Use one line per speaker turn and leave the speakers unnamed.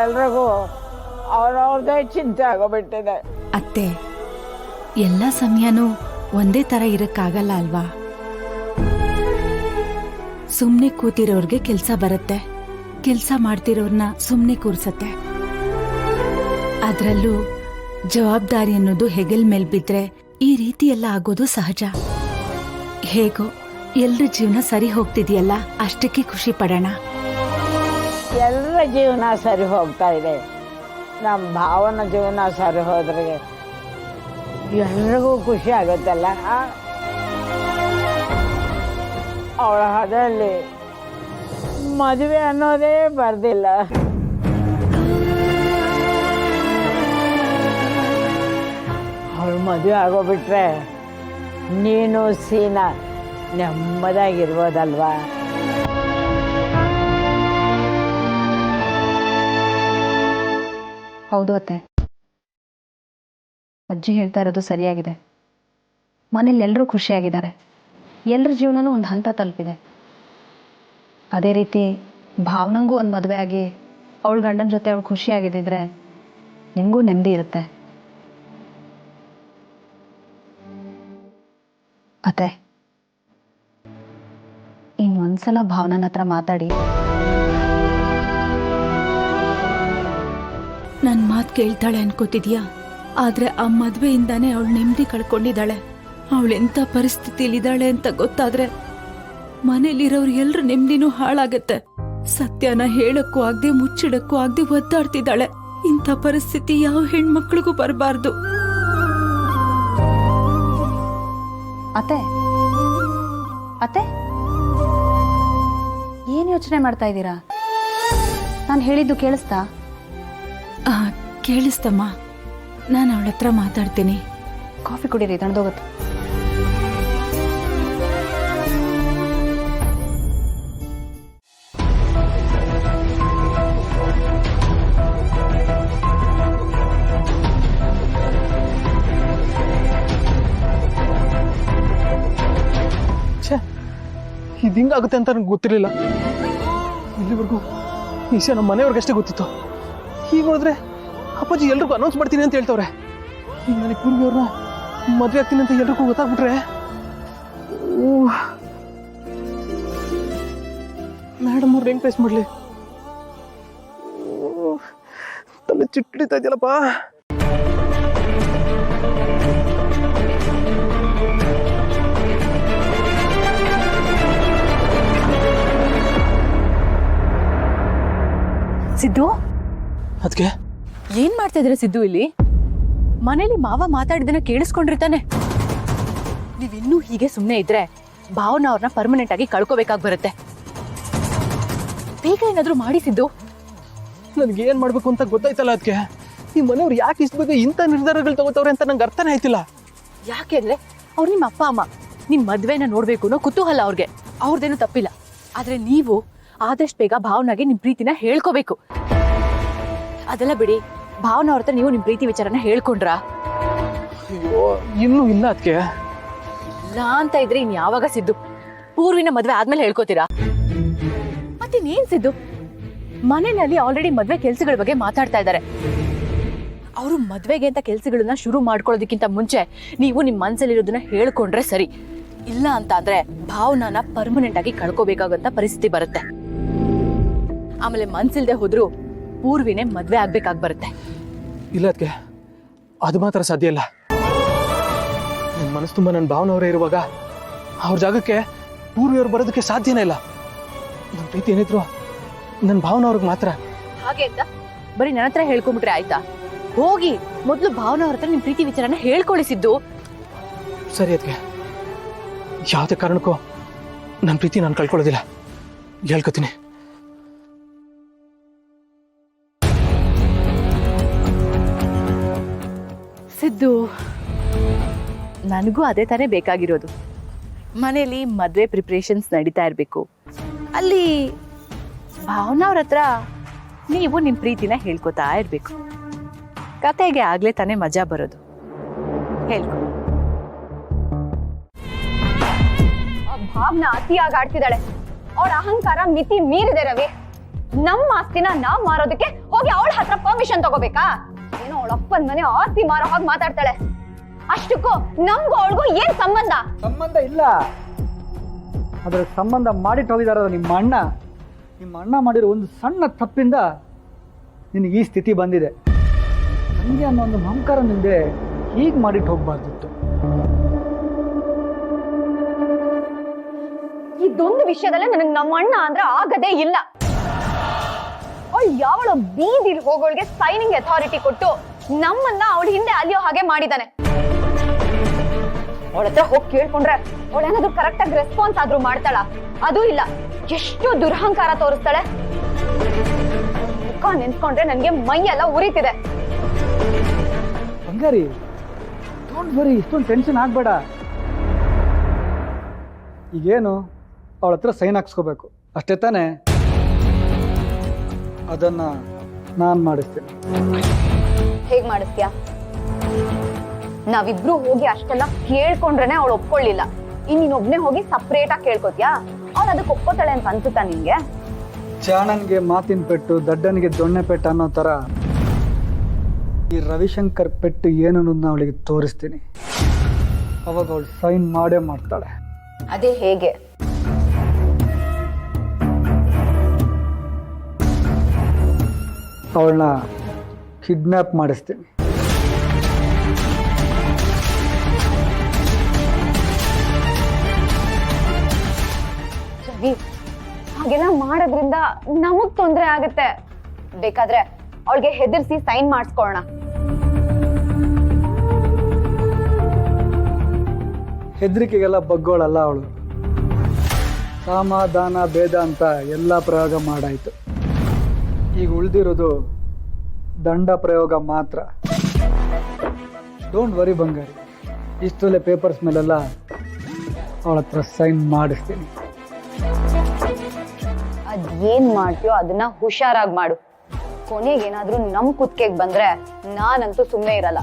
ಎಲ್ರಿಗೂ ಅವ್ರವ್ರದೇ ಚಿಂತೆ ಆಗೋಗ್ಬಿಟ್ಟಿದೆ.
ಅತ್ತೆ, ಎಲ್ಲ ಸಮಯನೂ ಒಂದೇ ತರ ಇರಕ್ಕಾಗಲ್ಲ ಅಲ್ವಾ? ಸುಮ್ನೆ ಕೂತಿರೋರ್ಗೆ ಕೆಲ್ಸ ಬರುತ್ತೆ, ಕೆಲ್ಸ ಮಾಡ್ತಿರೋರ್ನ ಸುಮ್ನೆ ಕೂರ್ಸತ್ತೆ. ಅದ್ರಲ್ಲೂ ಜವಾಬ್ದಾರಿ ಅನ್ನೋದು ಹೆಗಲ್ ಮೇಲ್ ಬಿದ್ರೆ ಈ ರೀತಿ ಎಲ್ಲ ಆಗೋದು ಸಹಜ. ಹೇಗೋ ಎಲ್ರ ಜೀವನ ಸರಿ ಹೋಗ್ತಿದೆಯಲ್ಲ, ಅಷ್ಟಕ್ಕೆ ಖುಷಿ ಪಡೋಣ.
ಎಲ್ಲರ ಜೀವನ ಸರಿ ಹೋಗ್ತಾ ಇದೆ, ನಮ್ಮ ಭಾವನ ಜೀವನ ಸರಿ ಹೋದ್ರೆ ಎಲ್ರಿಗೂ ಖುಷಿ ಆಗುತ್ತಲ್ಲ. ಅವಳ ಅದರಲ್ಲಿ ಮದುವೆ ಅನ್ನೋದೇ ಬರ್ದಿಲ್ಲ. ಅವಳು ಮದುವೆ ಆಗೋಗ್ಬಿಟ್ರೆ ನೀನು ಸೀನಾ ನೆಮ್ಮದಾಗಿರ್ಬೋದಲ್ವಾ?
ಹೌದು ಅತ್ತೆ, ಅಜ್ಜಿ ಹೇಳ್ತಾ ಇರೋದು ಸರಿಯಾಗಿದೆ. ಮನೇಲಿ ಎಲ್ಲರೂ ಖುಷಿಯಾಗಿದ್ದಾರೆ, ಎಲ್ಲರ ಜೀವನನೂ ಒಂದು ಹಂತ ತಲುಪಿದೆ. ಅದೇ ರೀತಿ ಭಾವನಂಗೂ ಒಂದು ಮದುವೆ ಆಗಿ ಅವಳ ಗಂಡನ ಜೊತೆ ಅವಳು ಖುಷಿಯಾಗಿದ್ದಿದ್ರೆ ನಿಮಗೂ ನೆಮ್ಮದಿ ಇರುತ್ತೆ. ಅತ್ತೆ, ಇನ್ನೊಂದ್ಸಲ ಭಾವನನ ಹತ್ರ ಮಾತಾಡಿ.
ನನ್ ಮಾತ್ ಕೇಳ್ತಾಳೆ ಅನ್ಕೋತಿದ್ಯಾ? ಆದ್ರೆ ಆ ಮದ್ವೆಯಿಂದಾನೇ ಅವಳು ನೆಮ್ಮದಿ ಕಳ್ಕೊಂಡಿದ್ದಾಳೆ. ಅವಳೆಂತ ಪರಿಸ್ಥಿತಿಲಿದ್ದಾಳೆ ಅಂತ ಗೊತ್ತಾದ್ರೆ ಮನೇಲಿರೋರು ಎಲ್ರ ನೆಮ್ಮದಿನೂ ಹಾಳಾಗತ್ತೆ. ಸತ್ಯನ ಹೇಳಕ್ಕೂ ಆಗದೆ ಮುಚ್ಚಿಡಕ್ಕೂ ಆಗದೆ ಒದ್ದಾಡ್ತಿದ್ದಾಳೆ. ಇಂಥ ಪರಿಸ್ಥಿತಿ ಯಾವ ಹೆಣ್ಮಕ್ಳಿಗೂ ಬರಬಾರ್ದು.
ಅತ್ತೆ ಅತ್ತೆ, ಏನ್ ಯೋಚನೆ ಮಾಡ್ತಾ ಇದ್ದೀರಾ? ನಾನು ಹೇಳಿದ್ದು ಕೇಳಿಸ್ತಾ?
ಕೇಳಿಸ್ತಮ್ಮ, ನಾನು ಅವಳ ಹತ್ರ ಮಾತಾಡ್ತೀನಿ.
ಕಾಫಿ ಕುಡೀರಿ, ತಣ್ಣದೋಗುತ್ತೆ.
ಇದು ಹಿಂಗಾಗುತ್ತೆ ಅಂತ ನನಗೆ ಗೊತ್ತಿರಲಿಲ್ಲ. ಇಲ್ಲಿವರೆಗೂ ಈ ವಿಷಯ ನಮ್ಮ ಮನೆಯವ್ರಿಗಷ್ಟೇ ಗೊತ್ತಿತ್ತು. ಈಗ ನೋಡಿದ್ರೆ ಅಪ್ಪಾಜಿ ಎಲ್ರಿಗೂ ಅನೌನ್ಸ್ ಮಾಡ್ತೀನಿ ಅಂತ ಹೇಳ್ತವ್ರೆ. ಈಗ ನನಗೆ ಪೂರ್ವಿಯವ್ರನ್ನ ಮದುವೆ ಆಗ್ತೀನಿ ಅಂತ ಎಲ್ರಿಗೂ ಗೊತ್ತಾಗ್ಬಿಟ್ರೆ ಮೇಡಮ್ ಅವ್ರು ಹೆಂಗ್ ಫೇಸ್ ಮಾಡಲಿ? ತಲೆ ಚಿಟ್ಟಿಡ್ತಾ ಇದೆಯಲ್ಲಪ್ಪ.
ಸಿದ್ದು,
ಅದಕ್ಕೆ
ಏನ್ ಮಾಡ್ತಾ ಇದ್ರೆ ಸಿದ್ದು? ಇಲ್ಲಿ ಮನೇಲಿ ಮಾವ ಮಾತಾಡಿದನ್ನ ಕೇಳಿಸ್ಕೊಂಡಿರ್ತಾನೆ. ನೀವಿನ್ನೂ ಹೀಗೆ ಸುಮ್ಮನೆ ಇದ್ರೆ ಭಾವನ ಅವ್ರನ್ನ ಪರ್ಮನೆಂಟ್ ಆಗಿ ಕಳ್ಕೋಬೇಕಾಗಿ ಬರುತ್ತೆ. ಬೇಗ ಏನಾದ್ರೂ ಮಾಡಿ ಸಿದ್ದು.
ನನ್ಗೆ ಏನ್ ಮಾಡ್ಬೇಕು ಅಂತ ಗೊತ್ತಾಯ್ತಲ್ಲ. ಅದಕ್ಕೆ ಈ ಮನೆಯವ್ರು ಯಾಕೆ ಇಷ್ಟ ಬೇಗ ಇಂಥ ನಿರ್ಧಾರಗಳು ತಗೋತವ್ರೆ ಅಂತ ನಂಗೆ ಅರ್ಥನೇ ಆಯ್ತಿಲ್ಲ.
ಯಾಕೆಂದ್ರೆ ಅವ್ರು ನಿಮ್ಮ ಅಪ್ಪ ಅಮ್ಮ, ನಿಮ್ ಮದ್ವೆನ ನೋಡ್ಬೇಕು ಅನ್ನೋ ಕುತೂಹಲ ಅವ್ರಿಗೆ. ಅವ್ರದ್ದೇನು ತಪ್ಪಿಲ್ಲ. ಆದ್ರೆ ನೀವು ಆದಷ್ಟು ಬೇಗ ಭಾವನಾಗೆ ನಿಮ್ ಪ್ರೀತಿನ ಹೇಳ್ಕೋಬೇಕು. ಅದೆಲ್ಲ ಬಿಡಿ, ಭಾವನ ಅವ್ರ ಹತ್ರ ನೀವು ನಿಮ್ ಪ್ರೀತಿ ವಿಚಾರನ ಹೇಳ್ಕೊಂಡ್ರಾ?
ಅಯ್ಯೋ, ಇನ್ನೂ ಇಲ್ಲ. ಅದಕ್ಕೆ
ಇಲ್ಲ ಅಂತ ಇದ್ರೆ ಇನ್ ಯಾವಾಗ ಸಿದ್ದು? ಪೂರ್ವಿನ ಮದ್ವೆ ಆದ್ಮೇಲೆ ಹೇಳ್ಕೋತೀರಾ? ಮತ್ತಿನ್ನೇನ್ ಸಿದ್ದು? ಮನೆಯಲ್ಲಿ ಆಲ್ರೆಡಿ ಮದ್ವೆ ಕೆಲ್ಸಗಳ ಬಗ್ಗೆ ಮಾತಾಡ್ತಾ ಇದ್ದಾರೆ. ಅವರು ಮದ್ವೆಗೆ ಅಂತ ಕೆಲ್ಸಗಳನ್ನ ಶುರು ಮಾಡ್ಕೊಳ್ಳೋದಕ್ಕಿಂತ ಮುಂಚೆ ನೀವು ನಿಮ್ ಮನ್ಸಲ್ಲಿರೋದನ್ನ ಹೇಳ್ಕೊಂಡ್ರೆ ಸರಿ. ಇಲ್ಲ ಅಂತ ಅಂದ್ರೆ ಭಾವನಾನ ಪರ್ಮನೆಂಟ್ ಆಗಿ ಕಳ್ಕೋಬೇಕಾಗಂತ ಪರಿಸ್ಥಿತಿ ಬರುತ್ತೆ. ಆಮೇಲೆ ಮನ್ಸಿಲ್ದೆ ಹೋದ್ರು ಪೂರ್ವಿನೇ ಮದ್ವೆ ಆಗ್ಬೇಕಾಗಿ ಬರುತ್ತೆ.
ಇಲ್ಲ ಅದಕ್ಕೆ, ಅದು ಮಾತ್ರ ಸಾಧ್ಯ ಇಲ್ಲ. ನನ್ನ ಮನಸ್ಸು ತುಂಬ ನನ್ನ ಭಾವನವರೇ ಇರುವಾಗ ಅವ್ರ ಜಾಗಕ್ಕೆ ಪೂರ್ವಿಯವ್ರು ಬರೋದಕ್ಕೆ ಸಾಧ್ಯನೇ ಇಲ್ಲ. ನನ್ನ ಪ್ರೀತಿ ಏನಿದ್ರು ನನ್ನ ಭಾವನವ್ರಿಗೆ ಮಾತ್ರ.
ಹಾಗೆ ಅಂತ ಬರೀ ನನ್ನ ಹತ್ರ ಹೇಳ್ಕೊಂಡ್ಬಿಟ್ರೆ ಆಯ್ತಾ? ಹೋಗಿ ಮೊದ್ಲು ಭಾವನ ಅವ್ರ ಹತ್ರ ನಿಮ್ ಪ್ರೀತಿ ವಿಚಾರನ ಹೇಳ್ಕೊಳಿಸಿದ್ದು.
ಸರಿ ಅದಕ್ಕೆ, ಯಾವುದೇ ಕಾರಣಕ್ಕೂ ನನ್ನ ಪ್ರೀತಿ ನಾನು ಕಳ್ಕೊಳ್ಳೋದಿಲ್ಲ, ಹೇಳ್ಕೊತೀನಿ.
ಸಿದ್ದು, ನನಗೂ ಅದೇ ತಾನೇ ಬೇಕಾಗಿರೋದು. ಮನೇಲಿ ಮದ್ವೆ ಪ್ರಿಪ್ರೇಷನ್ಸ್ ನಡೀತಾ ಇರ್ಬೇಕು. ಅಲ್ಲಿ ಭಾವನಾ ಅವ್ರ ಹತ್ರ ನೀವು ನಿಮ್ ಪ್ರೀತಿನ ಹೇಳ್ಕೊತಾ ಇರ್ಬೇಕು. ಕತೆಗೆ ಆಗ್ಲೇ ತಾನೇ ಮಜಾ ಬರೋದು. ಹೇಳ್ಕೊ.
ಭಾವನಾ ಅತಿಯಾಗಿ ಆಡ್ತಿದ್ದಾಳೆ. ಅವಳ ಅಹಂಕಾರ ಮಿತಿ ಮೀರಿದೆ ರವಿ. ನಮ್ಮ ಆಸ್ತಿನ ನಾವ್ ಮಾರೋದಕ್ಕೆ
ಹೋಗಿ ಅವಳ ಹತ್ರ ಪರ್ಮಿಷನ್ ತಗೋಬೇಕಾ? ಏನೋ ಅವಳ ಅಪ್ಪನ ಮನೆ ಆಸ್ತಿ ಮಾರೋ ಹಾಗೆ ಮಾತಾಡ್ತಾಳೆ. ಅಷ್ಟಕ್ಕೂ ನಮ್ಗೂ ಅವಳಿಗೂ ಏನ್ ಸಂಬಂಧ?
ಸಂಬಂಧ ಇಲ್ಲ. ಅದ್ರ ಸಂಬಂಧ ಮಾಡಿಟ್ಟು ಹೋಗಿದಾರ ನಿಮ್ಮ ಅಣ್ಣ ಮಾಡಿರೋ ಒಂದು ಸಣ್ಣ ತಪ್ಪಿಂದ ನಿನಗೆ ಈ ಸ್ಥಿತಿ ಬಂದಿದೆ. ಹಂಗೆ ಅನ್ನೋ ಒಂದು ಮಮಕಾರ ನಿಂದೆ ಹೀಗೆ ಮಾಡಿಟ್ಟು ಹೋಗ್ಬಾರ್ದಿತ್ತು.
ಇದೊಂದು ವಿಷಯದಲ್ಲೇ ನನಗೆ ನಮ್ಮ ಅಣ್ಣ ಅಂದ್ರೆ ಆಗದೇ ಇಲ್ಲ. ಅವಳು ಯಾವಳ ಬೀದಿಲ್ ಹೋಗೋಳಿಗೆ ಸೈನಿಂಗ್ ಅಥಾರಿಟಿ ಕೊಟ್ಟು ನಮ್ಮನ್ನ ಅವಳ ಹಿಂದೆ ಅಲಿಯೋ ಹಾಗೆ ಮಾಡಿದಾನೆ. ಅವಳ ಹತ್ರ ಹೋಗಿ ಕೇಳ್ಕೊಂಡ್ರೆ ಅವಳೇನಾದ್ರೂ ಕರೆಕ್ಟ್ ಆಗಿ ರೆಸ್ಪಾನ್ಸ್ ಆದ್ರೂ ಮಾಡ್ತಾಳ? ಅದು ಇಲ್ಲ, ಎಷ್ಟು ದುರಹಂಕಾರ ತೋರಿಸ್ತಾಳೆ. ಮುಖ ನೆನ್ಸ್ಕೊಂಡ್ರೆ ನನ್ಗೆ ಮೈ ಎಲ್ಲ ಉರಿತಿದೆ.
ಬಂಗಾರಿ, ಡೋಂಟ್ ವರಿ, ಇಷ್ಟೊಂದು ಟೆನ್ಷನ್ ಆಗ್ಬೇಡ. ಈಗೇನು ಅವಳ ಹತ್ರ ಸೈನ್ ಹಾಕ್ಸ್ಕೋಬೇಕು ಅಷ್ಟೇ ತಾನೇ? ಅದನ್ನ ನಾನು ಮಾಡಿಸ್ತೀನಿ.
ಹೇಗ್ ಮಾಡಿಸ್ತೀಯಾ? ನಾವಿಬ್ರು ಹೋಗಿ ಅಷ್ಟೆಲ್ಲ ಕೇಳ್ಕೊಂಡ್ರೇನೆ ಅವಳು ಒಪ್ಕೊಳ್ಳಿಲ್ಲ. ಇನ್ನೊಬ್ನೇ ಹೋಗಿ ಸಪ್ರೇಟ್ ಆಗಿ ಕೇಳ್ಕೊತ್ಯಾ? ಅವಳು ಅದಕ್ಕೆ ಒಪ್ಕೋತಾಳೆ ಅಂತ ಅನ್ಸುತ್ತಾ ನಿಮ್ಗೆ?
ಚಾಣನ್ಗೆ ಮಾತಿನ ಪೆಟ್ಟು, ದಡ್ಡನಿಗೆ ದೊಣ್ಣೆ ಪೆಟ್ಟು ಅನ್ನೋ ಥರ ಈ ರವಿಶಂಕರ್ ಪೆಟ್ಟು ಏನು ಅನ್ನೋದನ್ನ ಅವಳಿಗೆ ತೋರಿಸ್ತೀನಿ. ಅವಾಗ ಅವಳು ಸೈನ್ ಮಾಡೇ ಮಾಡ್ತಾಳೆ.
ಅದೇ ಹೇಗೆ?
ಅವಳನ್ನ ಕಿಡ್ನ್ಯಾಪ್ ಮಾಡಿಸ್ತೀನಿ.
ರವಿ, ಹಾಗೆಲ್ಲ ಮಾಡೋದ್ರಿಂದ ನಮಗ್ ತೊಂದ್ರೆ ಆಗತ್ತೆ. ಬೇಕಾದ್ರೆ ಅವಳಿಗೆ ಹೆದರ್ಸಿ ಸೈನ್ ಮಾಡಿಸ್ಕೊಳ್ಳೋಣ.
ಹೆದರಿಕೆಗೆಲ್ಲ ಬಗ್ಗೋಳಲ್ಲ ಅವಳು. ಸಮಾಧಾನ ಭೇದ ಅಂತ ಎಲ್ಲ ಪ್ರಯೋಗ ಮಾಡಾಯ್ತು. ಈಗ ಉಳಿದಿರೋದು ದಂಡ ಪ್ರಯೋಗ ಮಾತ್ರ. ಡೋಂಟ್ ವರಿ ಬಂಗಾರಿ, ಇಷ್ಟರಲ್ಲೇ ಪೇಪರ್ಸ್ ಮೇಲೆಲ್ಲ ಅವಳ ಹತ್ರ ಸೈನ್ ಮಾಡಿಸ್ತೀನಿ.
ಅದೇನ್ ಮಾಡ್ತೀಯೋ ಅದನ್ನ ಹುಷಾರಾಗಿ ಮಾಡು. ಕೊನೆಗೇನಾದ್ರೂ ನಮ್ ಕುತ್ತಿಗೆಗೆ ಬಂದ್ರೆ ನಾನಂತೂ ಸುಮ್ಮನೆ ಇರಲ್ಲ.